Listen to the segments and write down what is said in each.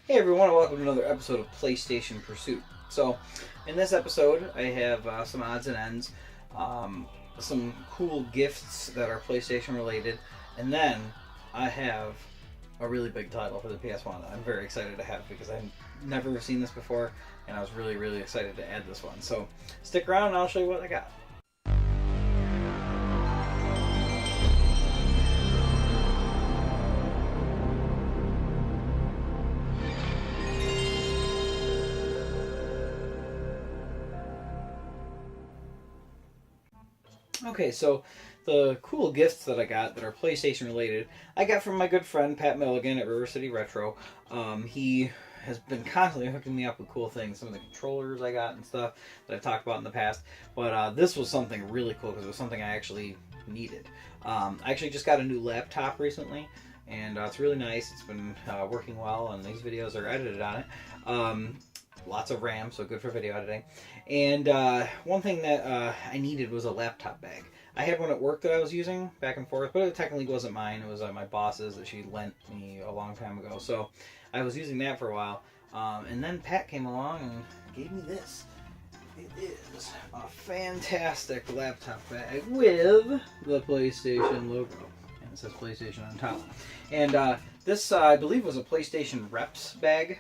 Hey everyone, and welcome to another episode of PlayStation Pursuit. So, in this episode, I have some odds and ends, um, some cool gifts that are PlayStation related, and then I have a really big title for the PS1 that I'm very excited to have because I've never seen this before, and I was really excited to add this one. So, stick around and I'll show you what I got. Okay, so the cool gifts that I got that are PlayStation related, I got from my good friend Pat Milligan at River City Retro. He has been constantly hooking me up with cool things, some of the controllers I got and stuff that I've talked about in the past. But this was something really cool because it was something I actually needed. I actually just got a new laptop recently, and it's really nice. It's been working well, and these videos are edited on it. Lots of RAM, so good for video editing. And one thing that I needed was a laptop bag. I had one at work that I was using back and forth, but it technically wasn't mine. It was my boss's that she lent me a long time ago. So I was using that for a while. And then Pat came along and gave me this. It is a fantastic laptop bag with the PlayStation logo. And it says PlayStation on top. And this, I believe, was a PlayStation Reps bag.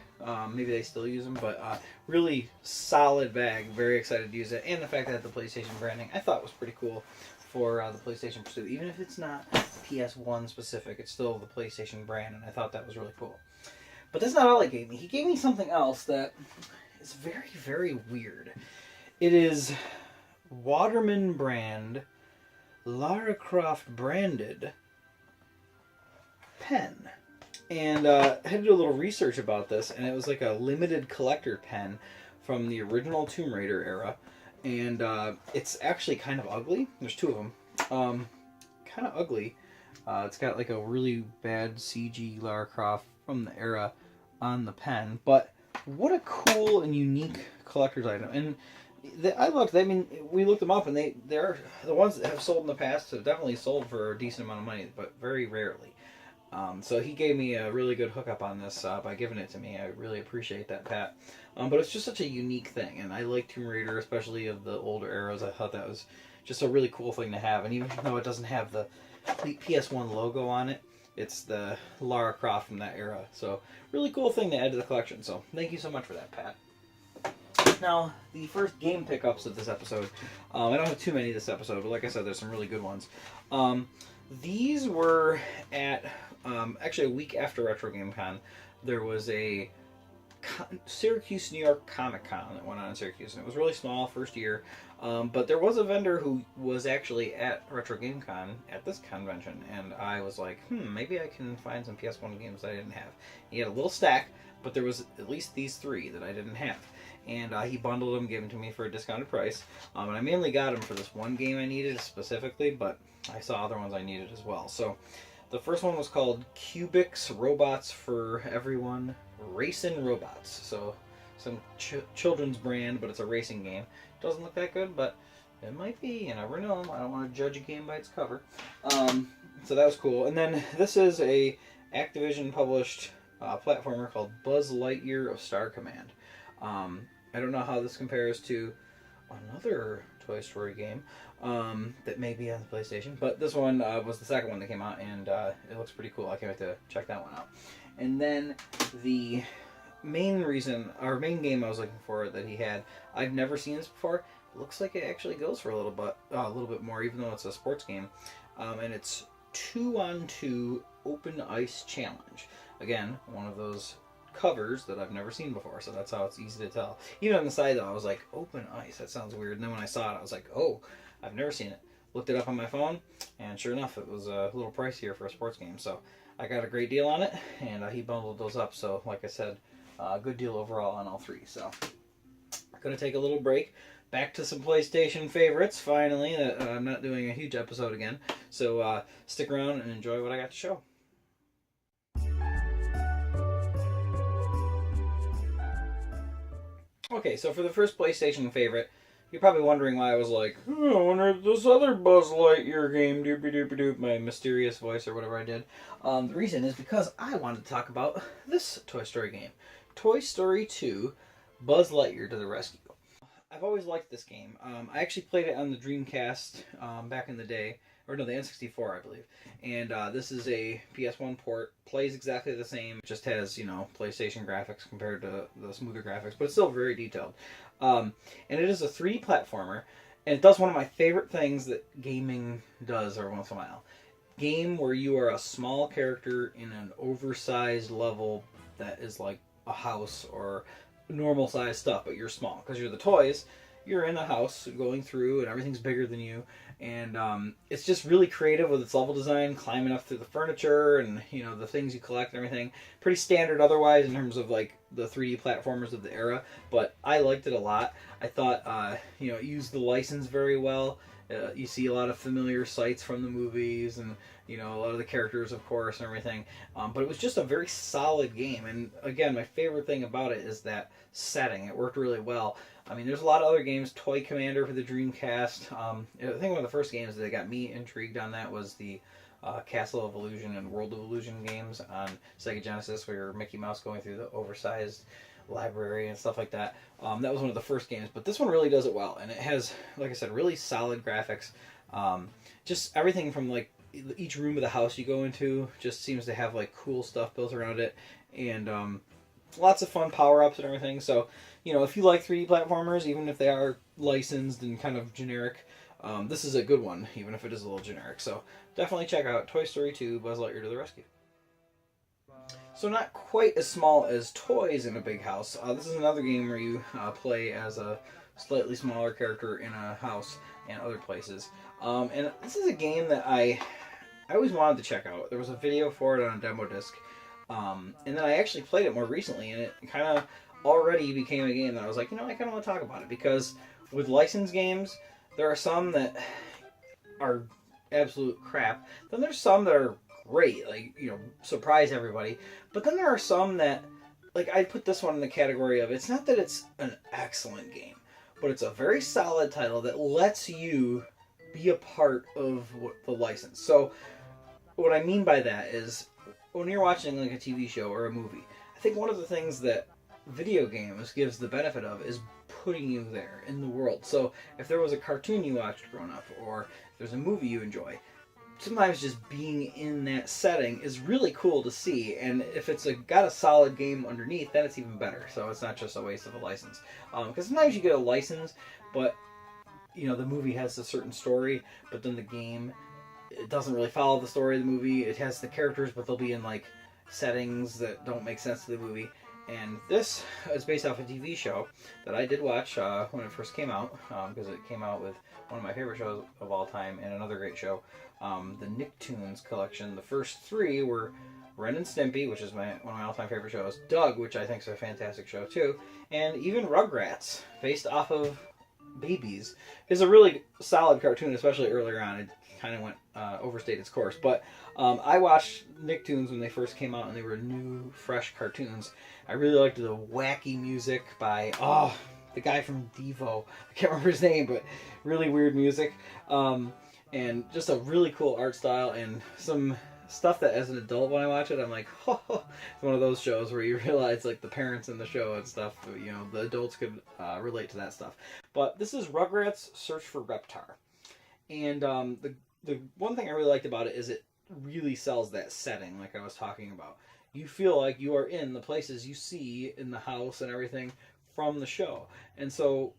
Maybe they still use them, but really solid bag. Very excited to use it. And the fact that it had the PlayStation branding, I thought was pretty cool for the PlayStation Pursuit. Even if it's not PS1 specific, it's still the PlayStation brand, and I thought that was really cool. But that's not all he gave me. He gave me something else that is very weird. It is Waterman brand, Lara Croft branded pen. And I had to do a little research about this, and it was like a limited collector pen from the original Tomb Raider era. And it's actually kind of ugly. There's two of them. Kind of ugly. It's got like a really bad CG Lara Croft from the era on the pen. But what a cool and unique collector's item. And we looked them up, and they're the ones that have sold in the past have definitely sold for a decent amount of money, but very rarely. So he gave me a really good hookup on this by giving it to me. I really appreciate that, Pat. But it's just such a unique thing, and I like Tomb Raider, especially of the older eras. I thought that was just a really cool thing to have. And even though it doesn't have the PS1 logo on it, it's the Lara Croft from that era. So really cool thing to add to the collection. So thank you so much for that, Pat. Now, the first game pickups of this episode, I don't have too many this episode, but like I said, there's some really good ones. These were at, actually a week after Retro Game Con, there was a Syracuse, New York Comic Con that went on in Syracuse, and it was really small, first year, but there was a vendor who was actually at Retro Game Con at this convention, and I was like, maybe I can find some PS1 games that I didn't have. He had a little stack, but there was at least these three that I didn't have. And he bundled them, gave them to me for a discounted price. And I mainly got them for this one game I needed specifically, but I saw other ones I needed as well. So the first one was called Cubics Robots for Everyone Racing Robots. So some children's brand, but it's a racing game. Doesn't look that good, but it might be. You never know. I don't want to judge a game by its cover. So that was cool. And then this is a Activision published platformer called Buzz Lightyear of Star Command. I don't know how this compares to another Toy Story game that may be on the PlayStation, but this one was the second one that came out, and it looks pretty cool. I can't wait to check that one out. And then the main game I was looking for that he had, I've never seen this before. It looks like it actually goes for a little bit more, even though it's a sports game, and it's 2-on-2 Open Ice Challenge. Again, one of those covers that I've never seen before, so that's how it's easy to tell. Even on the side though, I was like, open ice, that sounds weird. And then when I saw it, I was like, oh, I've never seen it. Looked it up on my phone, and sure enough, it was a little pricier for a sports game. So I got a great deal on it, and he bundled those up. So like I said, a good deal overall on all three. So I'm gonna take a little break. Back to some PlayStation favorites, finally. I'm not doing a huge episode again. So stick around and enjoy what I got to show. Okay, so for the first PlayStation favorite, you're probably wondering why I was like, oh, I wonder if this other Buzz Lightyear game, doopy doopy doop, my mysterious voice or whatever I did. The reason is because I wanted to talk about this Toy Story game, Toy Story 2, Buzz Lightyear to the Rescue. I've always liked this game. I actually played it on the Dreamcast back in the day, or no, the N64, I believe. And this is a PS1 port. Plays exactly the same. It just has, PlayStation graphics compared to the smoother graphics, but it's still very detailed. And it is a 3D platformer, and it does one of my favorite things that gaming does every once in a while. Game where you are a small character in an oversized level that is like a house or normal size stuff, but you're small because you're the toys. You're in a house going through, and everything's bigger than you, and it's just really creative with its level design, climbing up through the furniture and the things you collect and everything. Pretty standard otherwise in terms of like the 3D platformers of the era, but I liked it a lot. I thought it used the license very well. You see a lot of familiar sights from the movies, and a lot of the characters, of course, and everything. But it was just a very solid game. And again, my favorite thing about it is that setting. It worked really well. I mean, there's a lot of other games. Toy Commander for the Dreamcast. I think one of the first games that got me intrigued on that was the Castle of Illusion and World of Illusion games on Sega Genesis, where you're Mickey Mouse going through the oversized library and stuff like that. That was one of the first games, but this one really does it well, and it has, like I said, really solid graphics. Just everything from like each room of the house you go into just seems to have like cool stuff built around it, and lots of fun power-ups and everything. So if you like 3D platformers, even if they are licensed and kind of generic, this is a good one, even if it is a little generic. So definitely check out Toy Story 2 Buzz Lightyear to the Rescue. So not quite as small as Toys in a Big House. This is another game where you play as a slightly smaller character in a house and other places. And this is a game that I always wanted to check out. There was a video for it on a demo disc. And then I actually played it more recently, and it kind of already became a game that I was like, I kind of want to talk about it. Because with licensed games, there are some that are absolute crap. Then there's some that are great, like, surprise everybody. But then there are some that, like, I'd put this one in the category of, it's not that it's an excellent game, but it's a very solid title that lets you be a part of the license. So what I mean by that is, when you're watching like a TV show or a movie, I think one of the things that video games gives the benefit of is putting you there in the world. So if there was a cartoon you watched growing up, or if there's a movie you enjoy, sometimes just being in that setting is really cool to see. And if it's got a solid game underneath, then it's even better. So it's not just a waste of a license. Because sometimes you get a license, but the movie has a certain story, but then the game, it doesn't really follow the story of the movie. It has the characters, but they'll be in like settings that don't make sense to the movie. And this is based off a TV show that I did watch when it first came out, because it came out with one of my favorite shows of all time and another great show, the Nicktoons collection. The first three were Ren and Stimpy, which is one of my all-time favorite shows, Doug, which I think is a fantastic show too, and even Rugrats, based off of Babies, is a really solid cartoon, especially earlier on. It kind of went overstayed its course, but I watched Nicktoons when they first came out, and they were new, fresh cartoons. I really liked the wacky music by the guy from Devo. I can't remember his name, but really weird music, and just a really cool art style, and some stuff that as an adult when I watch it, I'm like, it's one of those shows where you realize like the parents in the show and stuff, the adults could relate to that stuff. But this is Rugrats Search for Reptar, and the one thing I really liked about it is it really sells that setting, like I was talking about. You feel like you are in the places you see in the house and everything from the show. And so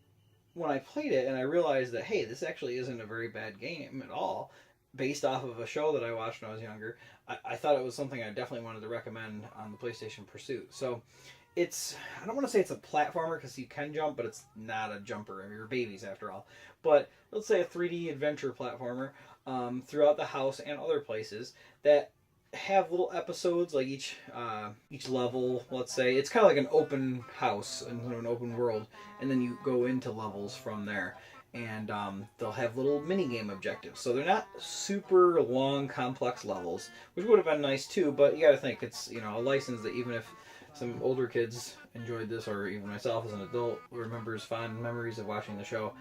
when I played it and I realized that, hey, this actually isn't a very bad game at all, based off of a show that I watched when I was younger, I thought it was something I definitely wanted to recommend on the PlayStation Pursuit. So I don't want to say it's a platformer because you can jump, but it's not a jumper. You're babies after all. But let's say a 3D adventure platformer throughout the house and other places that have little episodes, like each level, let's say. It's kind of like an open house and an open world, and then you go into levels from there. And they'll have little mini-game objectives. So they're not super long, complex levels, which would have been nice too, but you gotta think, it's a license that even if some older kids enjoyed this, or even myself as an adult remembers fond memories of watching the show,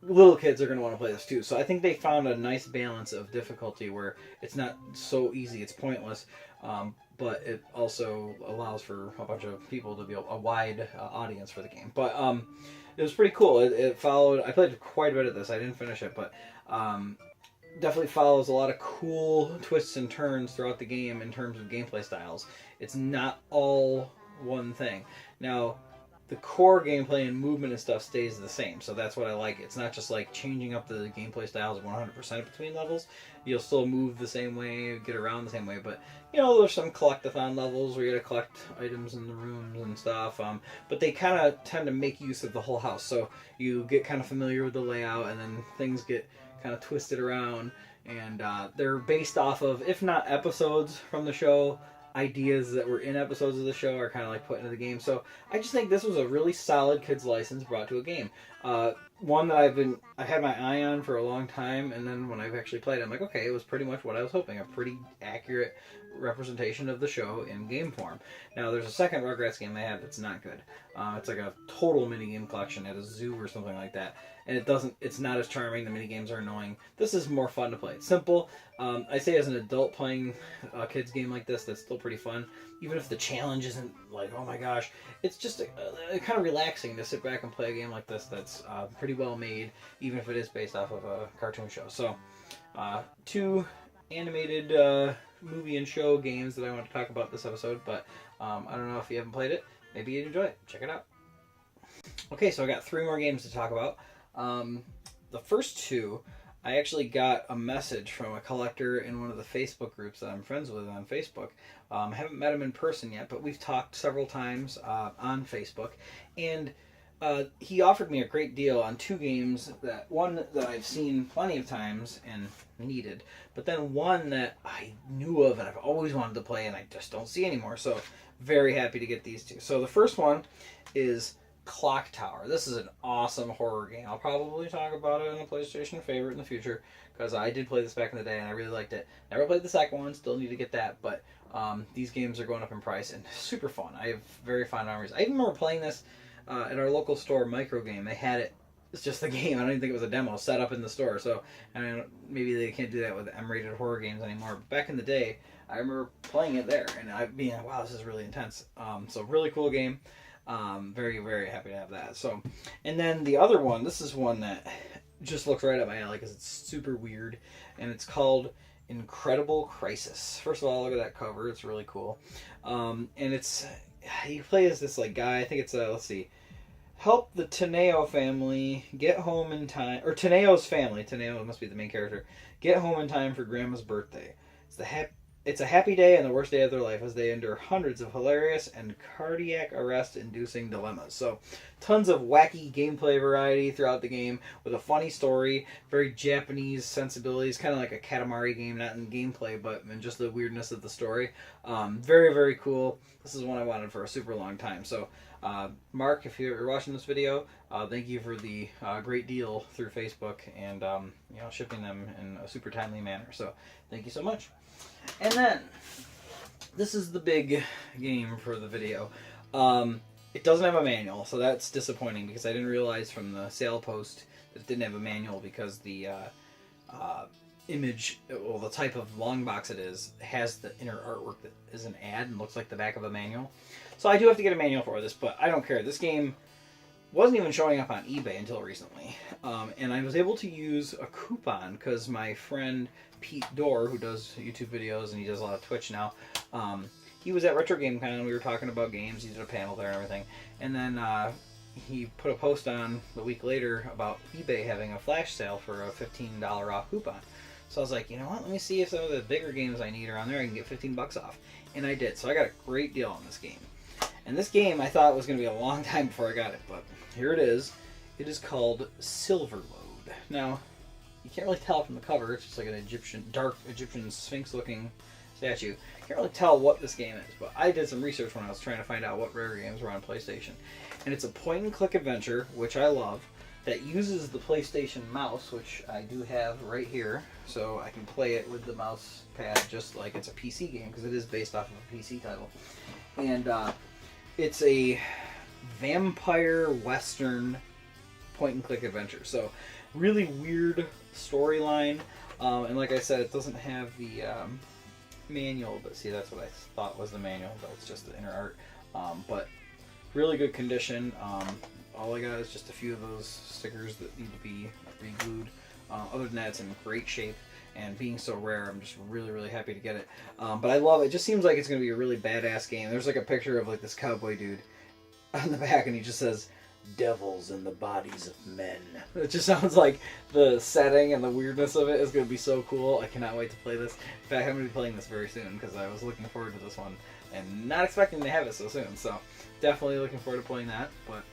little kids are going to want to play this too. So I think they found a nice balance of difficulty where it's not so easy, it's pointless, but it also allows for a bunch of people to be a wide audience for the game. But it was pretty cool. It followed. I played quite a bit of this. I didn't finish it, but definitely follows a lot of cool twists and turns throughout the game in terms of gameplay styles. It's not all one thing. Now, the core gameplay and movement and stuff stays the same, so that's what I like. It's not just like changing up the gameplay styles 100% between levels. You'll still move the same way, get around the same way, but you know, there's some collectathon levels where you gotta collect items in the rooms and stuff, but they kind of tend to make use of the whole house, so you get kind of familiar with the layout, and then things get kind of twisted around, and they're based off of, if not episodes from the show, ideas that were in episodes of the show are kind of like put into the game. So I just think this was a really solid kids license brought to a game. One that I had my eye on for a long time, and then when I've actually played it, I'm like, okay, it was pretty much what I was hoping. A pretty accurate representation of the show in game form. Now, there's a second Rugrats game they have that's not good. It's like a total minigame collection at a zoo or something like that. And it's not as charming. The minigames are annoying. This is more fun to play. It's simple. I say as an adult playing a kid's game like this, that's still pretty fun. Even if the challenge isn't like, oh my gosh. It's just kind of relaxing to sit back and play a game like this that's pretty well made, even if it is based off of a cartoon show. So, two animated movie and show games that I want to talk about this episode, but I don't know if you haven't played it. Maybe you'd enjoy it. Check it out. Okay, so I got 3 more games to talk about. The first 2, I actually got a message from a collector in one of the Facebook groups that I'm friends with on Facebook. I haven't met him in person yet, but we've talked several times on Facebook, and he offered me a great deal on 2 games, one that I've seen plenty of times and needed, but then one that I knew of and I've always wanted to play and I just don't see anymore. So very happy to get these 2. So the first one is Clock Tower. This is an awesome horror game. I'll probably talk about it in a PlayStation favorite in the future, because I did play this back in the day and I really liked it. Never played the second one, still need to get that, but these games are going up in price and super fun. I have very fond memories. I even remember playing this at our local store, Micro Game. They had it. It's just the game. I don't even think it was a demo set up in the store. So I mean, maybe they can't do that with M-rated horror games anymore. But back in the day, I remember playing it there and I being, wow, this is really intense. So really cool game. Very, very happy to have that. So, and then the other one, this is one that just looks right up my alley because it's super weird, and it's called Incredible Crisis. First of all, look at that cover. It's really cool. And it's, you play as this like guy, I think it's let's see, help the Teneo family get home in time, or Teneo's family, Teneo must be the main character, get home in time for Grandma's birthday. It's a happy day and the worst day of their life as they endure hundreds of hilarious and cardiac arrest-inducing dilemmas. So, tons of wacky gameplay variety throughout the game with a funny story, very Japanese sensibilities, kind of like a Katamari game, not in gameplay, but in just the weirdness of the story. Very, very cool. This is one I wanted for a super long time. So, Mark, if you're watching this video, thank you for the great deal through Facebook and shipping them in a super timely manner. So, thank you so much. And then, this is the big game for the video. It doesn't have a manual, so that's disappointing because I didn't realize from the sale post that it didn't have a manual because the image, well, the type of long box it is, has the inner artwork that is an ad and looks like the back of a manual. So I do have to get a manual for this, but I don't care. This game wasn't even showing up on eBay until recently. And I was able to use a coupon because my friend Pete Dorr, who does YouTube videos and he does a lot of Twitch now, he was at Retro Game Con and we were talking about games. He did a panel there and everything. And then he put a post on the week later about eBay having a flash sale for a $15 off coupon. So I was like, you know what, let me see if some of the bigger games I need are on there. I can get 15 bucks off. And I did. So I got a great deal on this game. And this game I thought was going to be a long time before I got it, but here it is. It is called Silverlode. Now, you can't really tell from the cover. It's just like an dark Egyptian Sphinx-looking statue. You can't really tell what this game is, but I did some research when I was trying to find out what rare games were on PlayStation. And it's a point-and-click adventure, which I love, that uses the PlayStation mouse, which I do have right here, so I can play it with the mouse pad just like it's a PC game, because it is based off of a PC title. And it's a vampire western point-and-click adventure. So really weird storyline. And like I said, it doesn't have the manual, but see, that's what I thought was the manual, but it's just the inner art. But really good condition. All I got is just a few of those stickers that need to be re-glued. Other than that, it's in great shape, and being so rare, I'm just really, really happy to get it. But I love it. It just seems like it's going to be a really badass game. There's like a picture of like this cowboy dude on the back, and he just says, "Devils in the bodies of men." It just sounds like the setting and the weirdness of it is going to be so cool. I cannot wait to play this. In fact, I'm going to be playing this very soon because I was looking forward to this one and not expecting to have it so soon. So definitely looking forward to playing that. But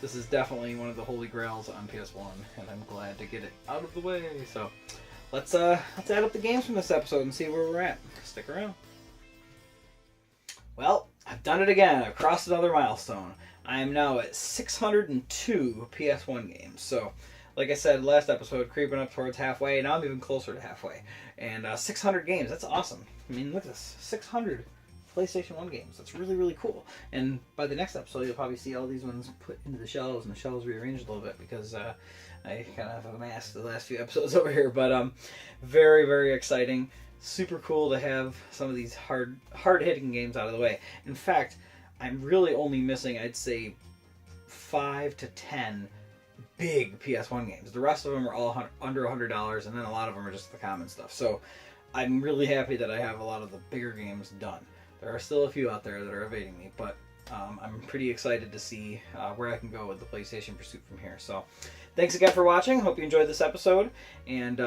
this is definitely one of the holy grails on PS1, and I'm glad to get it out of the way. So let's add up the games from this episode and see where we're at. Stick around. Well, I've done it again. I've crossed another milestone. I am now at 602 PS1 games. So, like I said last episode, creeping up towards halfway. Now I'm even closer to halfway. And 600 games. That's awesome. I mean, look at this. 600 PlayStation 1 games. That's really, really cool. And by the next episode, you'll probably see all these ones put into the shelves, and the shelves rearranged a little bit because I kind of have amassed the last few episodes over here. But very, very exciting. Super cool to have some of these hard-hitting games out of the way. In fact, I'm really only missing, I'd say, 5 to 10 big PS1 games. The rest of them are all under $100, and then a lot of them are just the common stuff. So I'm really happy that I have a lot of the bigger games done. There are still a few out there that are evading me, but I'm pretty excited to see where I can go with the PlayStation Pursuit from here. So thanks again for watching. Hope you enjoyed this episode. And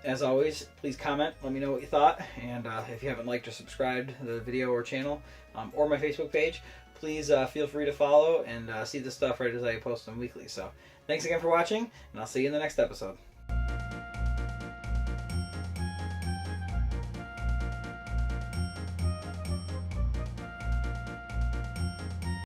as always, please comment. Let me know what you thought. And if you haven't liked or subscribed to the video or channel or my Facebook page, please feel free to follow and see the stuff right as I post them weekly. So thanks again for watching, and I'll see you in the next episode.